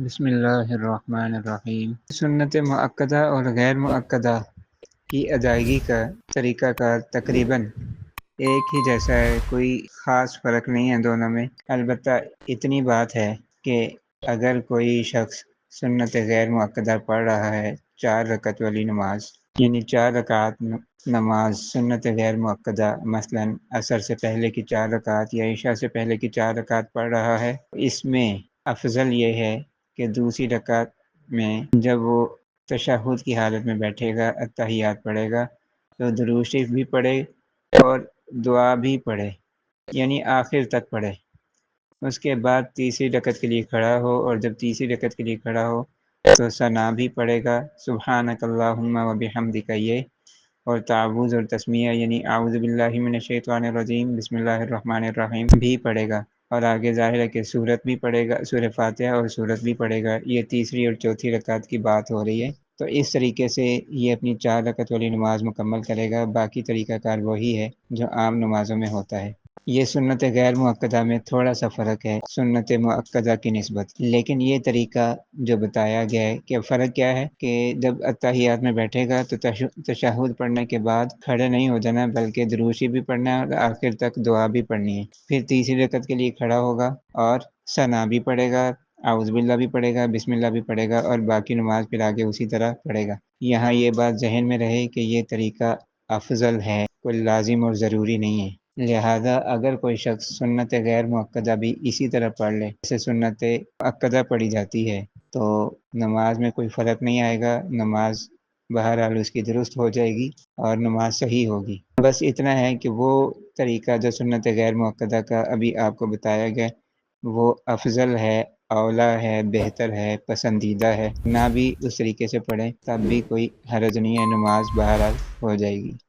بسم اللہ الرحمن الرحیم۔ سنت مؤکدہ اور غیر مؤکدہ کی ادائیگی کا طریقہ کار تقریباً ایک ہی جیسا ہے، کوئی خاص فرق نہیں ہے دونوں میں۔ البتہ اتنی بات ہے کہ اگر کوئی شخص سنت غیر مؤکدہ پڑھ رہا ہے، 4 رکعت والی نماز، یعنی 4 رکعت نماز سنت غیر مؤکدہ، مثلا عصر سے پہلے کی 4 رکعت یا عشاء سے پہلے کی 4 رکعت پڑھ رہا ہے، اس میں افضل یہ ہے کہ دوسری رکعت میں جب وہ تشہد کی حالت میں بیٹھے گا، اتحیات پڑھے گا، تو درود شریف بھی پڑھے اور دعا بھی پڑھے، یعنی آخر تک پڑھے۔ اس کے بعد تیسری رکعت کے لیے کھڑا ہو، اور جب تیسری رکعت کے لیے کھڑا ہو تو ثنا بھی پڑھے گا، سبحانک اللہم و بحمدک، یہ اور تعوذ اور تسمیہ یعنی اعوذ باللہ من الشیطان الرجیم بسم اللہ الرحمن الرحیم بھی پڑھے گا، اور آگے ظاہر ہے کہ سورت بھی پڑھے گا، سورہ فاتحہ اور سورت بھی پڑھے گا۔ یہ تیسری اور چوتھی رکعت کی بات ہو رہی ہے۔ تو اس طریقے سے یہ اپنی 4 رکعت والی نماز مکمل کرے گا۔ باقی طریقہ کار وہی ہے جو عام نمازوں میں ہوتا ہے۔ یہ سنت غیر مؤکدہ میں تھوڑا سا فرق ہے سنت مؤکدہ کی نسبت، لیکن یہ طریقہ جو بتایا گیا ہے کہ فرق کیا ہے کہ جب اتحیات میں بیٹھے گا تو تشہد پڑھنے کے بعد کھڑے نہیں ہو جانا، بلکہ درود شریف بھی پڑھنا ہے اور آخر تک دعا بھی پڑھنی ہے۔ پھر تیسری رکعت کے لیے کھڑا ہوگا اور ثنا بھی پڑھے گا، اعوذ باللہ بھی پڑھے گا، بسم اللہ بھی پڑھے گا، اور باقی نماز پھر آگے اسی طرح پڑھے گا۔ یہاں یہ بات ذہن میں رہے کہ یہ طریقہ افضل ہے، کوئی لازم اور ضروری نہیں ہے۔ لہذا اگر کوئی شخص سنت غیر مؤکدہ بھی اسی طرح پڑھ لے جیسے سنت مؤکدہ پڑھی جاتی ہے، تو نماز میں کوئی فرق نہیں آئے گا، نماز بہرحال اس کی درست ہو جائے گی اور نماز صحیح ہوگی۔ بس اتنا ہے کہ وہ طریقہ جو سنت غیر مؤکدہ کا ابھی آپ کو بتایا گیا وہ افضل ہے، اولیٰ ہے، بہتر ہے، پسندیدہ ہے۔ نہ بھی اس طریقے سے پڑھیں تب بھی کوئی حرج نہیں ہے، نماز بہرحال ہو جائے گی۔